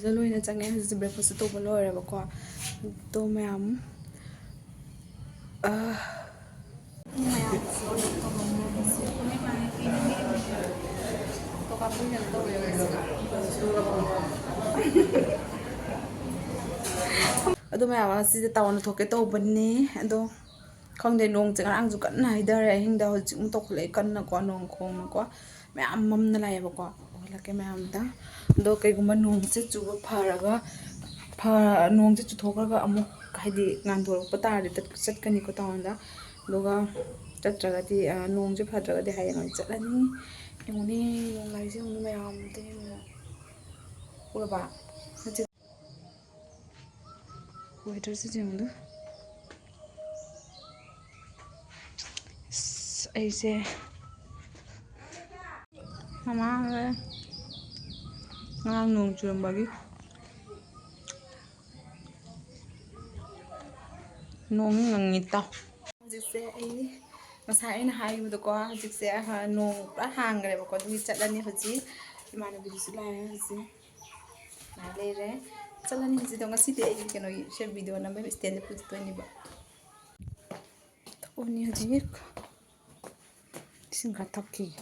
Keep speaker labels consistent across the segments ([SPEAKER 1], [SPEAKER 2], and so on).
[SPEAKER 1] ꯂꯣꯏꯅ ꯆꯪꯉꯦ ꯍꯧꯖꯤꯛ ꯕ꯭ꯔꯦꯛꯐꯥꯁ ꯇꯧꯕ ꯂꯣꯏꯔꯦꯕꯀꯣ ꯑꯗꯣ ꯃꯌꯥꯝ ꯑꯗꯣ ꯃꯌꯥꯝ ꯑꯁꯤꯗ ꯇꯥꯎꯟꯗ ꯊꯣꯛꯀꯦ ꯇꯧꯕꯅꯦ ꯑꯗꯣ ꯈꯪꯗꯦ ꯅꯣꯡꯁꯦ ꯉꯔꯥꯡꯁꯨ ꯀꯟꯅ ꯍꯩꯊꯔꯦ ꯑꯍꯤꯡꯗ ꯍꯧꯖꯤꯛ ꯑꯃꯨꯛ ꯇꯧꯈꯠꯂꯛꯑꯦ ꯀꯟꯅꯀꯣ ꯅꯣꯡ ꯈꯣꯡꯅꯀꯣ ꯃꯌꯥꯝ ꯃꯝꯅ ꯂꯥꯛꯑꯦꯕꯀꯣ ꯑꯣꯏꯍꯜꯂꯛꯀꯦ ꯃꯌꯥꯝꯗ ꯑꯗꯣ ꯀꯩꯒꯨꯝꯕ ꯅꯣꯡꯁꯦ ꯆꯨꯕ ꯐꯔꯒ ꯅꯣꯡꯁꯦ ꯆꯨꯊꯣꯛꯈ꯭ꯔꯒ ꯑꯃꯨꯛ ꯍꯥꯏꯗꯤ ꯉꯥꯟꯊꯣꯔꯛꯄ ꯇꯥꯔꯗꯤ ꯆꯠꯀꯅꯤꯀꯣ ꯇꯥꯎꯟꯗ ꯑꯗꯨꯒ ꯆꯠꯇ꯭ꯔꯒꯗꯤ ꯅꯣꯡꯁꯦ ꯐꯗ꯭ꯔꯒꯗꯤ ꯍꯌꯦꯡ ꯑꯣꯏꯅ ꯆꯠꯂꯅꯤ ꯌꯦꯡꯉꯨꯅꯦ ꯅꯣꯡ ꯂꯥꯏꯁꯦ ꯌꯦꯡꯉꯨꯅꯦ ꯃꯌꯥꯝꯗ ꯌꯦꯡꯉꯨ ꯎꯔꯕ ꯍꯧꯖꯤꯛ ꯋꯦꯗꯔꯁꯦ ꯌꯦꯡꯉꯨ ꯑꯩꯁꯦ ꯃꯃꯥ ꯉꯔꯥꯡ ꯅꯣꯡ ꯆꯨꯔꯝꯕꯒꯤ ꯅꯣꯡ ꯉꯪꯉꯤ ꯇꯥꯎ ꯍꯧꯖꯤꯛꯁꯦ ꯑꯩ ꯉꯁꯥꯏ ꯑꯩꯅ ꯍꯥꯏꯈꯤꯕꯗꯣꯀꯣ ꯍꯧꯖꯤꯛꯁꯦ ꯅꯣꯡ ꯄꯨꯔꯥ ꯍꯥꯡꯈ꯭ꯔꯦꯕꯀꯣ ꯑꯗꯨꯒꯤ ꯆꯠꯂꯅꯤ ꯍꯧꯖꯤꯛ ꯏꯃꯥꯟꯅꯕꯤꯗꯨꯁꯨ ꯂꯥꯛꯑꯦ ꯍꯧꯖꯤꯛ ꯉꯥꯏ ꯂꯩꯔꯦ ꯆꯠꯂꯅꯤ ꯍꯧꯖꯤꯛꯗꯣ ꯉꯁꯤꯗꯤ ꯑꯩ ꯀꯩꯅꯣꯒꯤ ꯚꯤꯗꯤꯑꯣ ꯅꯝꯕꯒꯤ ꯏꯁꯇꯦꯟꯗ ꯄꯨꯖꯗꯣꯏꯅꯦꯕ ꯊꯣꯛꯑꯅꯤ ꯍꯧꯖꯤꯛ ꯏꯁꯤꯡ ꯈꯔ ꯊꯛꯈꯤꯒꯦ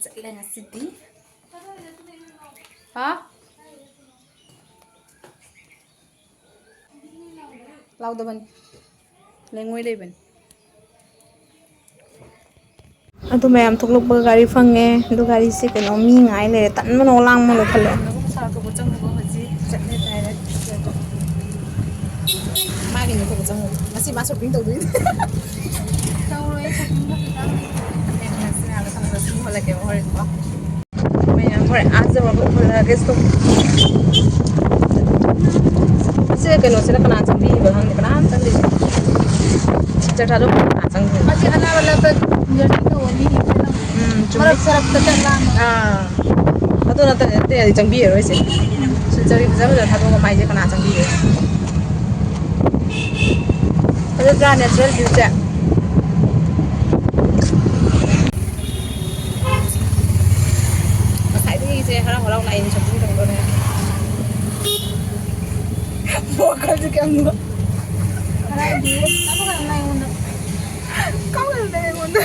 [SPEAKER 1] ꯆꯠꯂꯦ ꯉꯁꯤꯗꯤ ꯂꯥꯎꯗꯕꯅꯤ ꯂꯩꯉꯣꯏ ꯂꯩꯕꯅꯤ ꯑꯗꯨ ꯃꯌꯥꯝ ꯊꯣꯛꯂꯛꯄꯒ ꯒꯥꯔꯤ ꯐꯪꯉꯦ ꯑꯗꯨ ꯒꯥꯔꯤꯁꯦ ꯀꯩꯅꯣ ꯃꯤ ꯉꯥꯏ ꯂꯩꯔꯦ ꯇꯟꯕꯅ ꯂꯥꯡꯕꯅ ꯈꯜꯂꯦ ꯊꯧꯕ ꯆꯪꯉꯨꯕ ꯍꯧꯖꯤꯛ ꯆꯠꯂꯦ ꯗꯥꯏꯔꯦꯛ ꯃꯥꯒꯤꯅꯦ ꯊꯧꯕ ꯆꯪꯉꯨꯕ ꯉꯁꯤ ꯃꯥ ꯁꯣꯄꯤꯡ ꯇꯧꯗꯣꯏꯅꯤ ꯇꯧꯔꯣꯏ ꯁꯣꯄꯤꯡ ꯍꯧꯖꯤꯛꯀꯥꯟ ꯍꯜꯂꯛꯀꯦꯕ ꯍꯣꯔꯦꯟꯀꯣ ꯃꯌꯥꯝ ꯍꯣꯔꯦꯟ ꯑꯥꯖꯕ ꯍꯜꯂꯛꯑꯒꯦ ꯑꯁꯤ ꯀꯩꯅꯣꯁꯤꯅ ꯀꯅꯥ ꯆꯪꯕꯤꯔꯤꯕ ꯈꯪꯗꯦ ꯀꯅꯥꯝ ꯆꯪꯗꯦ ꯆꯠꯊꯥꯗꯣ ꯀꯅꯥ ꯆꯪꯗꯣꯏꯅꯣ ꯑꯁꯤ ꯑꯅꯥꯕ ꯂꯥꯛꯄ ꯖꯔꯅꯤ ꯇꯧꯕ ꯃꯤ ꯃꯔꯛ ꯁꯔꯛꯇ ꯆꯠꯂꯥꯡ ꯑꯗꯨ ꯅꯠꯇ꯭ꯔꯗꯤ ꯆꯪꯕꯤꯔꯔꯣꯏꯁꯦ ꯁꯤꯜꯆꯔꯤ ꯐꯖ ꯐꯖ ꯊꯥꯗꯣꯛꯑꯒ ꯃꯥꯏꯁꯦ ꯀꯅꯥ ꯆꯪꯕꯤꯔꯣꯏ ꯐꯖꯗ꯭ꯔꯥ ꯅꯦꯆꯔꯦꯜ ꯚ꯭ꯌꯨꯁꯦ ꯉꯁꯥꯏꯗꯒꯤꯁꯦ ꯍꯔꯥꯎ ꯍꯔꯥꯎ ꯂꯥꯛꯏꯅꯤ ꯁꯣꯄꯤꯡ ꯇꯧꯗꯣꯔꯦ ꯋꯥꯈꯜꯁꯦ ꯀꯌꯥꯝ ꯀꯥꯎꯒꯜꯂꯦ ꯑꯩꯉꯣꯟꯗ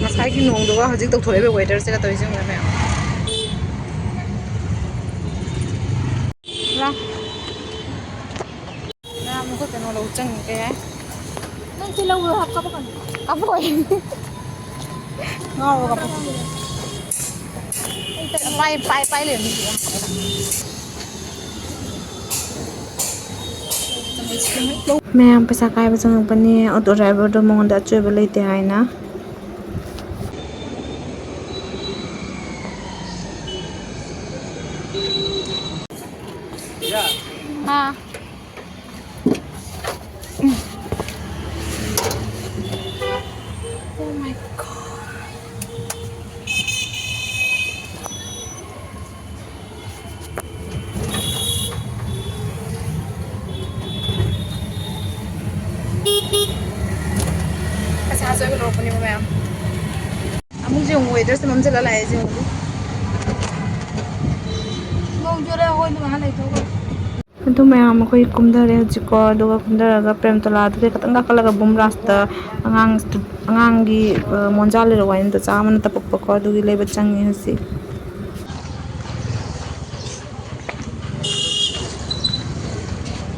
[SPEAKER 1] ꯉꯁꯥꯏꯒꯤ ꯅꯣꯡꯗꯨꯒ ꯍꯧꯖꯤꯛ ꯇꯧꯊꯣꯔꯛꯏꯕ ꯋꯦꯗꯔꯁꯤꯒ ꯇꯧꯔꯤꯁꯦ ꯌꯦꯡꯉꯨꯅꯦ ꯃꯌꯥꯝ ꯃꯌꯥꯝ ꯑꯩꯈꯣꯏ ꯀꯩꯅꯣ ꯂꯧ ꯆꯪꯉꯦ ꯌꯥꯏ ꯅꯪ ꯁꯤ ꯂꯧ ꯀꯥꯞꯄꯛꯀꯅꯨ ꯀꯥꯞꯄꯛꯑꯣꯏ ꯉꯥꯎꯔꯕ ꯀꯥꯞꯄꯛꯑꯣ ꯄꯥꯏ ꯂꯩꯔꯝꯃꯤ ꯃꯌꯥꯝ ꯄꯩꯁꯥ ꯀꯥꯏꯕ ꯆꯪꯉꯛꯄꯅꯦ ꯑꯣꯇꯣ ꯗ꯭ꯔꯥꯏꯚꯔꯗꯣ ꯃꯉꯣꯟꯗ ꯑꯆꯣꯏꯕ ꯂꯩꯇꯦ ꯍꯥꯏꯅ Oh my god. Pasa aso ko ro ni mo ma'am. Among yung weather sa mamsala lai yung. Ngong jore ko ni mahal ito ko. ꯑꯗꯨ ꯃꯌꯥꯝ ꯑꯩꯈꯣꯏ ꯀꯨꯝꯊꯔꯦ ꯍꯧꯖꯤꯛꯀꯣ ꯑꯗꯨꯒ ꯀꯨꯝꯊꯔꯒ ꯄ꯭ꯔꯦꯝꯇꯣꯂꯥꯗꯨꯗꯩ ꯈꯤꯇꯪ ꯀꯥꯈꯠꯂꯒ ꯕꯨꯝꯔꯥꯁꯇ ꯑꯉꯥꯡꯒꯤ ꯃꯣꯟꯖꯥ ꯂꯩꯔꯛ ꯋꯥꯏꯟꯗ ꯆꯥꯝꯃꯅ ꯇꯄꯛꯄꯀꯣ ꯑꯗꯨꯒꯤ ꯂꯩꯕ ꯆꯪꯉꯦ ꯍꯧꯖꯤꯛ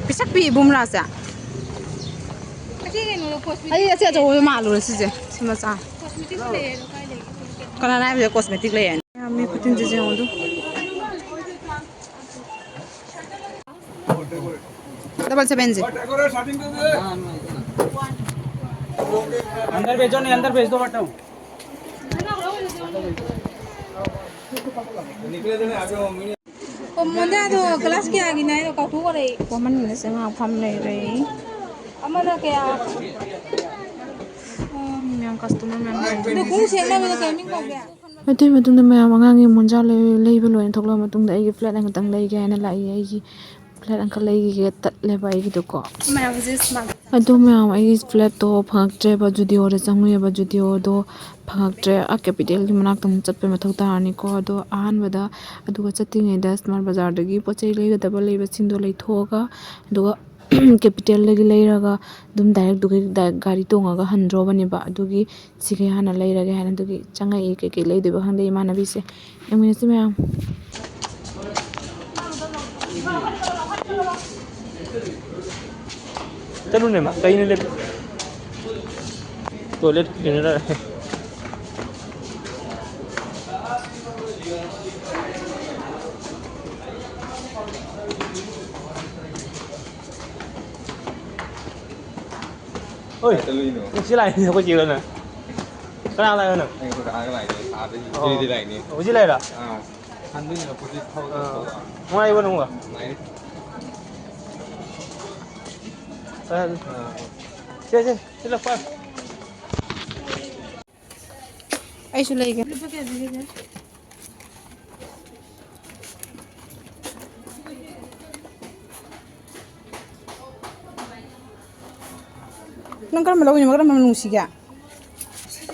[SPEAKER 1] ꯄꯤꯁꯛ ꯄꯤ ꯕꯨꯝꯔꯥꯁꯦ ꯑꯩ ꯑꯁꯤ ꯑꯆꯧꯕ ꯃꯥꯜꯂꯨꯔꯦ ꯁꯤꯁꯦ ꯁꯤ ꯃꯆꯥ ꯀꯅꯥꯅ ꯍꯥꯏꯕꯁꯦ ꯀꯣꯁꯃꯦꯇꯤꯛ ꯂꯩꯌꯦ ꯃꯤ ꯈꯨꯊꯤꯟꯁꯤꯁꯦ ꯌꯦꯡꯉꯨ ꯑꯗꯨ डबल 7 जी अंदर भेजो नहीं अंदर भेज दो बटाओ
[SPEAKER 2] Omonda do kelas kaya gini do kau tu kore.
[SPEAKER 1] Woman ni sengah pam lay ray.
[SPEAKER 2] Amana kaya.
[SPEAKER 1] Yang customer memang.
[SPEAKER 2] Do kung siya na ba kaya ming kau kaya.
[SPEAKER 1] Itu betul tu memang angangi munca lay belum yang thoklah betul dah. Igi flat yang tang lay kaya na lay igi flat yang kalay igi tat lebar igi tu ko.
[SPEAKER 2] Memang sih smart.
[SPEAKER 1] Itu memang igi flat tu phang tre baju dia orang jangan ya baju dia tu phang tre a capital di mana tu muncul pe mathau tar ni ko do ahan beda aduga chatting ida smart bazar dagi pochai lay ga double lay bacin do lay thoga aduga capital lagi lay raga dum direct dugi gari tonga ga handro bani ba adugi sige hana lay raga hana adugi changa e ke lay de ba hande imana bi se emine se memang
[SPEAKER 3] चलो नहीं माँ कहीं नहीं ले toilet cleaner है ôi chỉ lại thì có gì nữa nè cái nào lại nữa nè
[SPEAKER 4] anh có cái này thì phá đi đi này nè
[SPEAKER 3] ủa chỉ lại đó
[SPEAKER 4] à anh biết là có gì thâu
[SPEAKER 3] ngoài bên không à
[SPEAKER 4] này
[SPEAKER 3] chơi là phải
[SPEAKER 1] ai sudah lagi nang kan malau ni makan malu sih ya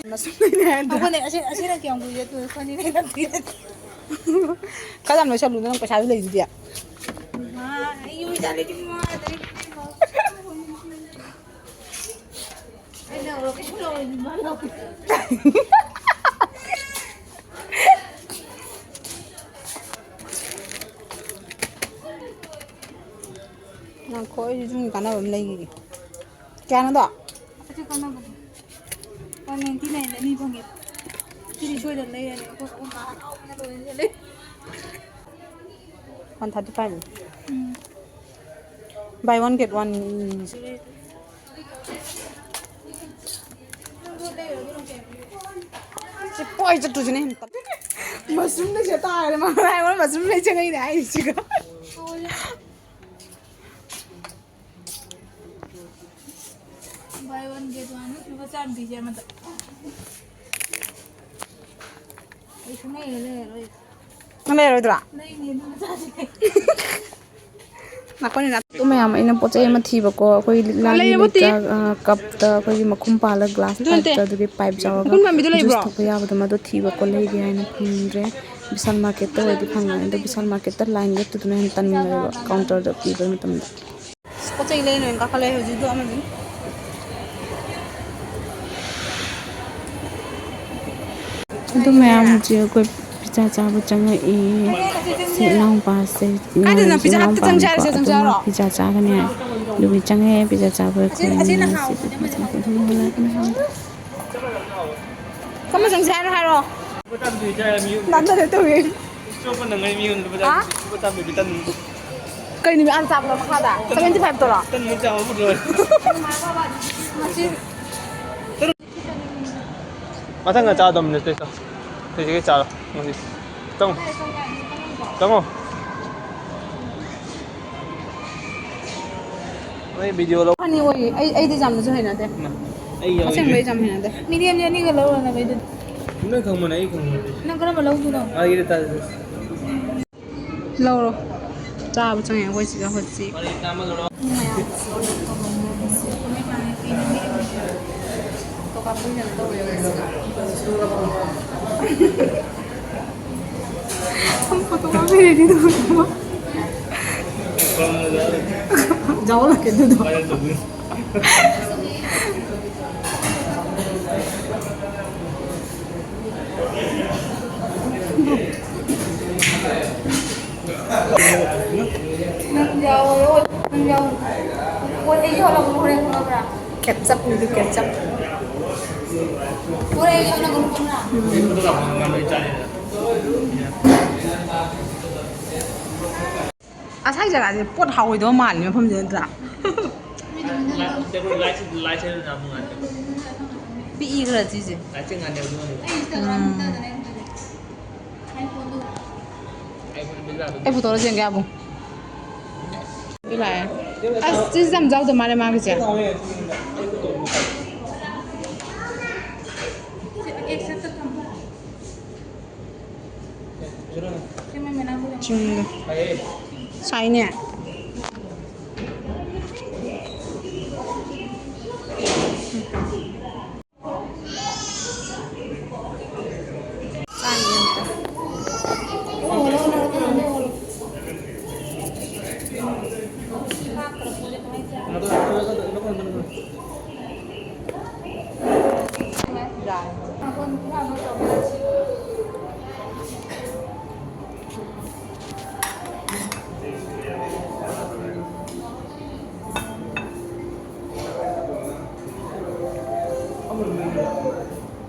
[SPEAKER 1] masuk ni ada
[SPEAKER 2] Ako na asi na kaya ang buya tu kanina na tiyan.
[SPEAKER 1] kadang macam lu nang pasal lagi dia
[SPEAKER 2] Ma, ayo dali di mo, dali di mo. Ay na, wala kasi wala di mo.
[SPEAKER 1] nang kau ini cuma kana bam lagi kaya nado
[SPEAKER 2] Kasi kana ba? Kan 99 na ni pangit. Sini shoy dan lay ni ako sa una. Ako na do ni.
[SPEAKER 1] 135 buy one get one si poi jatuh sini mushroom ni jatuh ada mana orang mushroom ni jangan ini air juga
[SPEAKER 2] Buy one get one. Kita cari di mana tu? Ay, sungai le.
[SPEAKER 1] mana ya itu lah
[SPEAKER 2] Lay ni na cari.
[SPEAKER 1] nak ni nak tu macam ini pocai mati bako kau lagi letak cup ta kau makum pala glass pipe ta tu pipe jawab juice tu kau ya betul madu ti bako lagi ini pun Bisal market tu ada pangan itu Bisal market tu line tu tu nih tan counter tu people macam tu pocai lain yang kakak leh judo aman ni itu macam je kau pizza cabai jangan silang pas ada nak pizza hati jangan cari jangan cari pizza cabai ni lebih jangan pizza cabai kamu jangan cari haro nanti tu ni
[SPEAKER 3] coba nengai miun lepas tu kita bitan
[SPEAKER 1] kau ni an cap apa kada 75 tu lah
[SPEAKER 3] kan macam apa tu
[SPEAKER 2] Masih
[SPEAKER 3] masa nggak cah dom ni tu jadi cah masih tong tong Ini video lo.
[SPEAKER 1] Ani woi, ai di jam tu hai na de.
[SPEAKER 3] Ai
[SPEAKER 1] Asing woi jam hai na de.
[SPEAKER 2] medium je ni kalau na betul.
[SPEAKER 3] Ini kamu mana? Ini kamu.
[SPEAKER 2] Nang kalau malau tu dah.
[SPEAKER 3] Ah, ini tak.
[SPEAKER 1] Lâu rồi. Cha bu chang yang woi si ga hot si.
[SPEAKER 3] Mari nama lo.
[SPEAKER 1] To ka pun yang to woi si ga. हम photography ready तो हुआ जाओ ना के दो
[SPEAKER 2] Nang jauh. Buat ini orang boleh berapa?
[SPEAKER 1] ketchup ni ketchup
[SPEAKER 2] Boleh ini orang berapa?
[SPEAKER 1] à sai giờ là bột hàu đó mà nhưng không nhận ra
[SPEAKER 3] Lai chơi nào không ăn?
[SPEAKER 1] bị cái là gì
[SPEAKER 3] Lai chơi ngàn đều luôn.
[SPEAKER 2] Instagram kita ada. iPhone tu.
[SPEAKER 1] Em phụ tôi là cái bông. Cái này. Chứ dám rau từ mà cái gì? Chung. Sai nè.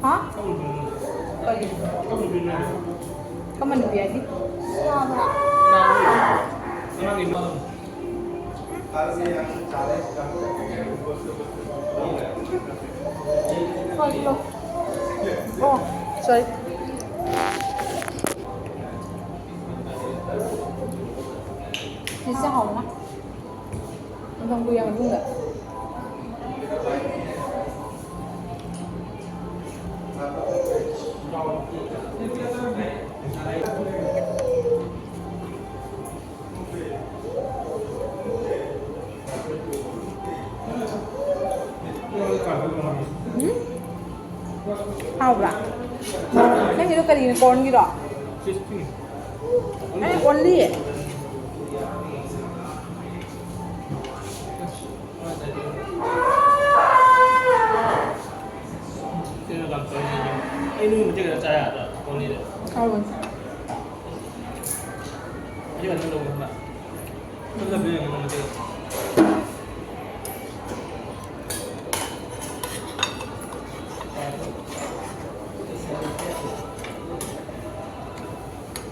[SPEAKER 1] Hả? Có mình về đi. Oh, sorry. Thì sao hỏng á? Không bây giờ mình không được. How bra? Kan itu kali ini corn gitu. Only.
[SPEAKER 3] Ini macam mana cara ada? Kau ni.
[SPEAKER 1] How?
[SPEAKER 3] Ini kan dulu mana? Mana beli yang mana tu?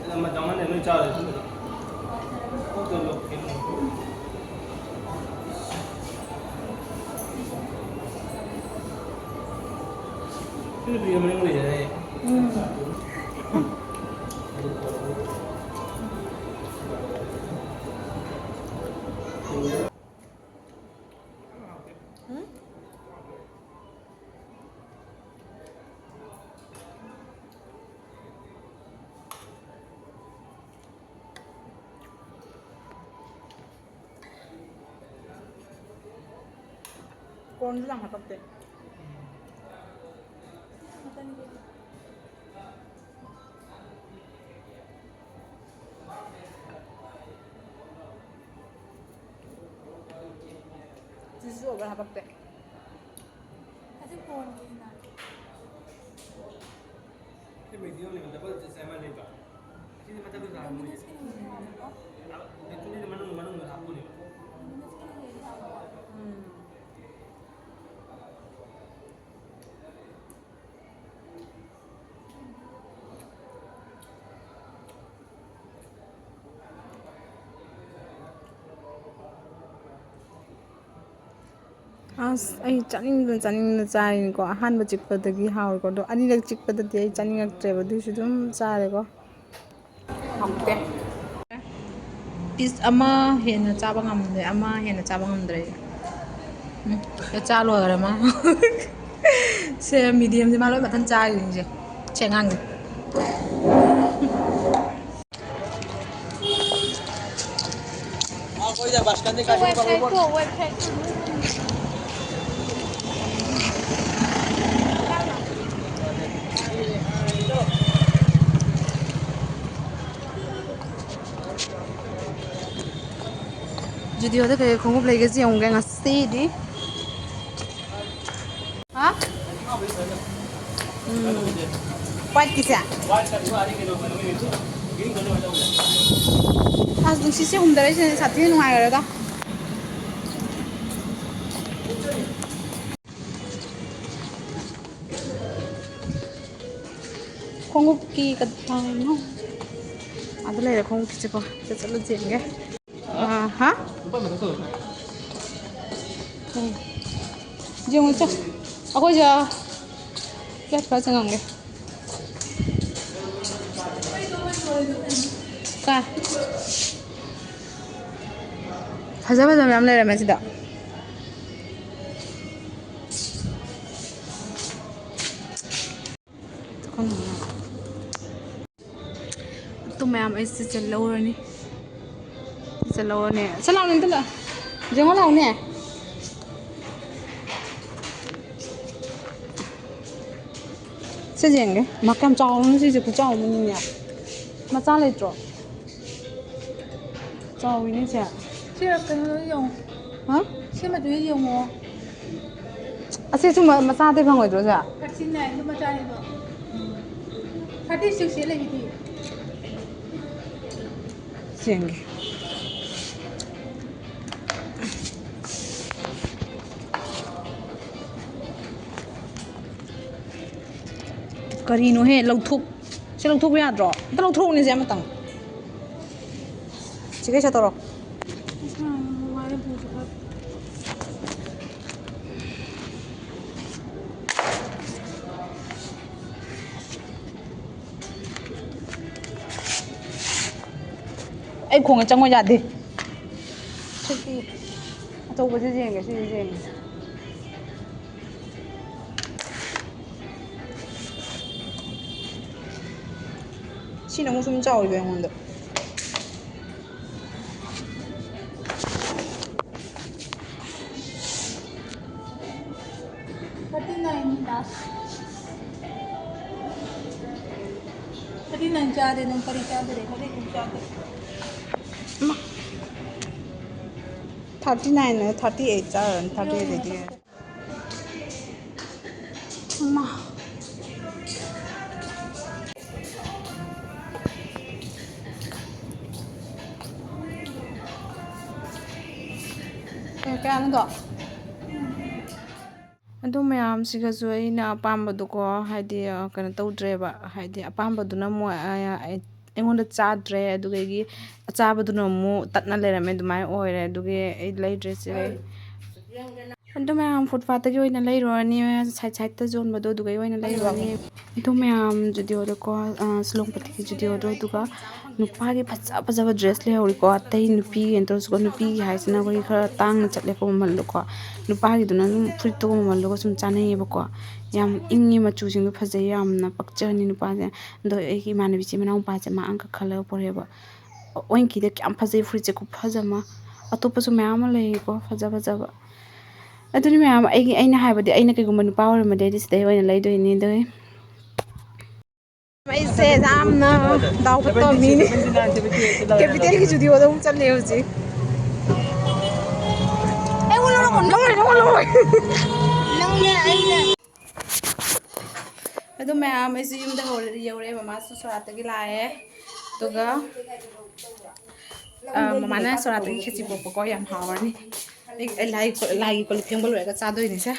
[SPEAKER 3] Nama jangan yang ni cara tu. Kau tu loh ini. Ini beli yang mana boleh jadi?
[SPEAKER 1] Corn lang hatap deh. Susu agak hatap deh.
[SPEAKER 2] Kasi phone din na.
[SPEAKER 3] Ini video ni dapat saya mana ni pak? Ini macam tu dah.
[SPEAKER 2] Minus ka na yun.
[SPEAKER 3] Itu ni mana aku ni.
[SPEAKER 2] Minus ka na yun.
[SPEAKER 1] ꯑꯩ ꯆꯥꯅꯤꯡꯗꯅ ꯆꯥꯔꯤꯅꯤꯀꯣ ꯑꯍꯥꯟꯕ ꯆꯤꯛꯄꯗꯒꯤ ꯍꯥꯎꯔꯦꯀꯣ ꯑꯗꯣ ꯑꯅꯤꯔꯛ ꯆꯤꯛꯄꯗꯗꯤ ꯑꯩ ꯆꯥꯅꯤꯡꯉꯛꯇ꯭ꯔꯦꯕ ꯑꯗꯨꯏꯁꯨ ꯑꯗꯨꯝ ꯆꯥꯔꯦꯀꯣ ꯍꯥꯎꯇꯦ piece ꯑꯃ ꯍꯦꯟꯅ ꯆꯥꯕ ꯉꯝꯗ꯭ꯔꯦ ꯑꯃ ꯍꯦꯟꯅ ꯆꯥꯕ ꯉꯝꯗ꯭ꯔꯦ ꯆꯥ ꯂꯣꯏꯈ꯭ꯔꯦ ꯃꯥ ꯁꯦ ꯃꯤꯗꯤꯌꯝꯁꯦ ꯃꯥ ꯂꯣꯏ ꯃꯊꯟ ꯆꯥꯔꯤꯅꯤꯁꯦ ꯁꯦ ꯑꯉꯥꯡꯁꯦ
[SPEAKER 2] Website ko, website ko.
[SPEAKER 1] 주디오도 그 공급 레이게지 용갱아 세디 아? White kisah dung sisi humdara sini satu ni nuai ada 공급 기 같아요 아들래 공급 기 찍어 저절로 찍은 게 아하 지금 저 아고 저 몇 가지 간 게. Ka. Fazaba ma'am le rame sida. To ma'am ai se chalo rani. Chalo ne. Chalo ne tala. Jango lao ne. Se jenge. Makam chao ne se ku chao ni ya. Ma cha le tro. Chao ni cha.
[SPEAKER 2] 这个可能用，
[SPEAKER 1] Ha?
[SPEAKER 2] 现在就用哦，
[SPEAKER 1] Ase chu ma cha te phang oi tro cha.
[SPEAKER 2] 他现在那么大一个，他得休息了一点。
[SPEAKER 1] Jenge. Karino he lau thuk. Se lau thuk ya tro. Ta lau thuk ni se ma tang. Chi ke cha toro.
[SPEAKER 2] 我还不知道。
[SPEAKER 1] Ai khong chang ya de. Chi. To bo je jenge si jenge. Chi na mo sum chao yuan hong de.
[SPEAKER 2] 他的那你打，他的那家的能可以家的，他的不家的。
[SPEAKER 1] 39 ne 38 cha ran 38 de de. Ma. Cái ăn đó. ꯑꯗꯨ ꯃꯌꯥꯝꯁꯤꯒꯁꯨ ꯑꯩꯅ ꯑꯄꯥꯝꯕꯗꯨꯀꯣ ꯍꯥꯏꯗꯤ ꯀꯩꯅꯣ ꯇꯧꯗ꯭ꯔꯦꯕ ꯍꯥꯏꯗꯤ ꯑꯄꯥꯝꯕꯗꯨꯅ ꯑꯃꯨꯛ ꯑꯩꯉꯣꯟꯗ ꯆꯥꯗ꯭ꯔꯦ ꯑꯗꯨꯗꯒꯤ ꯑꯆꯥꯕꯗꯨꯅ ꯑꯃꯨꯛ ꯇꯠꯅ ꯂꯩꯔꯝꯃꯦ ꯑꯗꯨꯃꯥꯏꯅ ꯑꯣꯏꯔꯦ ꯑꯗꯨꯒꯤ ꯑꯩ ꯂꯩꯗ꯭ꯔꯦ ꯁꯤ ꯑꯗꯨ ꯃꯌꯥꯝ ꯐꯨꯠꯄꯥꯠꯇꯒꯤ ꯑꯣꯏꯅ ꯂꯩꯔꯨꯔꯅꯤ ꯁꯥꯏꯠ ꯁꯥꯏꯠꯇ ꯌꯣꯟꯕꯗꯣ ꯑꯗꯨꯒꯩ ꯑꯣꯏꯅ ꯂꯩꯔꯨꯔꯅꯤ ꯑꯗꯨ ꯃꯌꯥꯝ ꯖꯨꯗꯤꯑꯣꯗꯀꯣ ꯁꯤꯂꯣꯡꯄꯇꯤꯒꯤ ꯖꯨꯗꯤꯑꯣꯗꯣ ꯑꯗꯨꯒ ꯅꯨꯄꯥꯒꯤ ꯐꯖ ꯐꯖꯕ ꯗ꯭ꯔꯦꯁ ꯂꯩꯍꯧꯔꯤꯀꯣ ꯑꯇꯩ ꯅꯨꯄꯤꯒꯤ ꯅꯠꯇ꯭ꯔꯁꯨꯀꯣ ꯅꯨꯄꯤꯒꯤ ꯍꯥꯏꯁꯤꯅ ꯑꯩꯈꯣꯏꯒꯤ ꯈꯔ ꯇꯥꯡꯅ ꯆꯠꯂꯦꯀꯣ ꯃꯃꯜꯗꯣꯀꯣ ꯅꯨꯄꯥꯒꯤꯗꯨꯅ ꯑꯗꯨꯝ ꯐꯨꯔꯤꯠꯇꯨꯒ ꯃꯃꯜꯗꯨꯒ ꯁꯨꯝ ꯆꯥꯅꯩꯌꯦꯕꯀꯣ ꯌꯥꯝ ꯏꯪꯉꯤ ꯃꯆꯨꯁꯤꯡꯗꯣ ꯐꯖꯩ ꯌꯥꯝꯅ ꯄꯛꯆꯅꯤ ꯅꯨꯄꯥꯁꯦ ꯑꯗꯣ ꯑꯩꯒꯤ ꯏꯃꯥꯟꯅꯕꯤꯁꯦ ꯃꯅꯥꯎꯄꯥꯁꯦ ꯃꯥ ꯑꯪꯀ ꯈꯜꯂꯒ ꯄꯣꯔꯛꯑꯦꯕ ꯑꯣꯏꯟꯀꯤꯗ ꯀꯌꯥꯝ ꯐꯖꯩ ꯐꯨꯔꯤꯠꯁꯦ ꯈꯨꯐꯖ ꯑꯃ ꯑꯇꯣꯞꯄꯁꯨ ꯃꯌꯥꯝ ꯑꯃ ꯂꯩꯀꯣ ꯐꯖ ꯐꯖꯕ ꯑꯗꯨꯅꯤ ꯃꯌꯥꯝ ꯑꯩꯅ ꯍꯥꯏꯕꯗꯤ ꯑꯩꯅ ꯀꯩꯒꯨꯝꯕ ꯅꯨꯄꯥ ꯑꯣꯏꯔꯝꯃꯗꯤ ꯑꯩꯗꯤ ꯁꯤꯗꯩ ꯑꯣꯏꯅ ꯂꯩꯗꯣꯏꯅꯤ ꯑꯗꯨꯒꯤ ꯑꯩꯁꯦ ꯌꯥꯝꯅ ꯗꯥꯎ ꯐꯠꯇꯕ ꯃꯤꯅꯤ ꯀꯦꯄꯤꯇꯦꯜꯒꯤ ꯖꯨꯗꯤꯑꯣꯗ ꯑꯃꯨꯛ ꯆꯠꯂꯦ ꯍꯧꯖꯤꯛ ꯑꯗꯨ ꯃꯌꯥꯝ ꯑꯩꯁꯨ ꯌꯨꯝꯗ ꯌꯧꯔꯛꯑꯦ ꯃꯃꯥꯁꯨ ꯁꯣꯔꯥꯠꯇꯒꯤ ꯂꯥꯛꯑꯦ ꯑꯗꯨꯒ ꯃꯃꯥꯅ ꯁꯣꯔꯥꯠꯇꯒꯤ ꯈꯦꯆꯤ ꯄꯣꯛꯄꯀꯣ ꯌꯥꯝ ꯍꯥꯎꯔꯅꯤ ꯂꯥꯏꯒꯤ ꯀꯣꯜ ꯐꯦꯡꯕ ꯂꯣꯏꯔꯒ ꯆꯥꯗꯣꯏꯅꯤꯁꯦ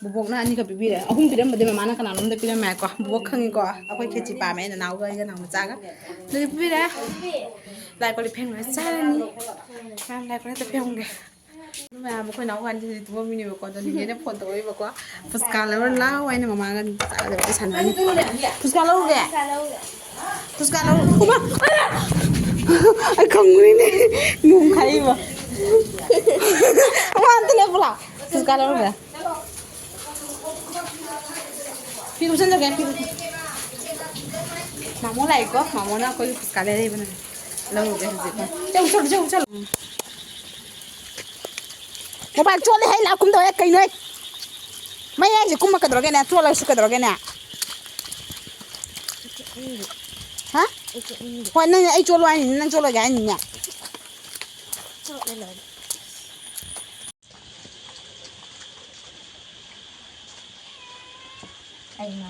[SPEAKER 1] ꯕꯨꯕꯣꯛꯅ ꯑꯅꯤꯈꯛ ꯄꯤꯕꯤꯔꯦ ꯑꯍꯨꯝ ꯄꯤꯔꯝꯕꯗꯤ ꯃꯃꯥꯅ ꯀꯅꯥꯅꯣꯝꯗ ꯄꯤꯔꯝꯃꯦꯀꯣ ꯕꯨꯕꯣꯛ ꯈꯪꯉꯤꯀꯣ ꯑꯩꯈꯣꯏ ꯈꯦꯆꯤ ꯄꯥꯝꯃꯦ ꯅꯅꯥꯎꯒ ꯑꯩꯒ ꯅꯅꯥꯎ ꯃꯆꯥꯒ ꯑꯗꯨꯗꯤ ꯄꯤꯕꯤꯔꯦ ꯂꯥꯏ ꯀꯣꯜ ꯐꯦꯡ ꯂꯣꯏꯔꯒ ꯆꯥꯔꯅꯤ ꯃꯌꯥꯝ ꯂꯥꯏ ꯀꯣꯜ ꯍꯦꯛꯇ ꯐꯦꯡꯉꯨꯒꯦ ꯃꯌꯥꯝ ꯑꯩꯈꯣꯏ ꯅꯥꯎꯄꯥꯁꯤꯗꯤ ꯇꯨꯝꯃꯝꯃꯤꯅꯦꯕꯀꯣ ꯑꯗꯣ ꯅꯤꯅꯦꯅ ꯐꯣꯟ ꯇꯧꯔꯛꯏꯕꯀꯣ ꯄꯨꯁꯀꯥ ꯂꯧꯔ ꯂꯥꯎ ꯍꯥꯏꯅ ꯃꯃꯥꯒ ꯆꯥꯒꯗꯕ ꯑꯩ ꯁꯥꯟꯅꯔꯅꯤ ꯄꯨꯁꯀꯥ ꯂꯧꯔꯨꯒꯦ ꯄꯨꯁꯀꯥ ꯂꯧꯔꯨ ꯑꯩ ꯈꯪꯉꯨꯏꯅꯦ ꯅꯣꯡ ꯈꯥꯏꯕ ꯑꯃ ꯑꯝꯇ ꯂꯦꯞꯄꯨ ꯂꯥꯎ ꯄꯨꯁꯀꯥ ꯂꯧꯔꯨꯒꯦ ꯐꯤ ꯂꯧꯁꯟꯖꯒꯦ ꯐꯤ ꯃꯥꯃꯣ ꯂꯥꯛꯏꯀꯣ ꯃꯥꯃꯣꯅ ꯑꯩꯈꯣꯏꯒꯤ ꯄꯨꯁꯀꯥ ꯂꯩꯔꯛꯏꯕꯅ ꯂꯧꯔꯨꯒꯦ ꯍꯧꯖꯤꯛ ꯆꯠꯂꯨ ꯃꯣꯕꯥꯏꯜ ꯆꯣꯠꯂꯦ ꯍꯩ ꯂꯥꯛ ꯀꯨꯝꯗꯧꯑꯦ ꯀꯩꯅꯣ ꯃꯌꯥꯏꯁꯦ ꯀꯨꯝꯃꯛꯀꯗꯧꯔꯒꯦꯅꯦ ꯆꯣꯠꯂꯒ ꯁꯨꯛꯀꯗꯧꯔꯒꯦꯅꯦ ꯍꯥ ꯍꯣꯏ ꯅꯪ ꯑꯩ ꯆꯣꯠꯂꯣ ꯍꯥꯏꯅꯤꯅꯦ ꯅꯪ ꯆꯣꯠꯂꯣꯏꯒꯦ ꯍꯥꯏꯅꯤꯅꯦ ꯑꯩꯅ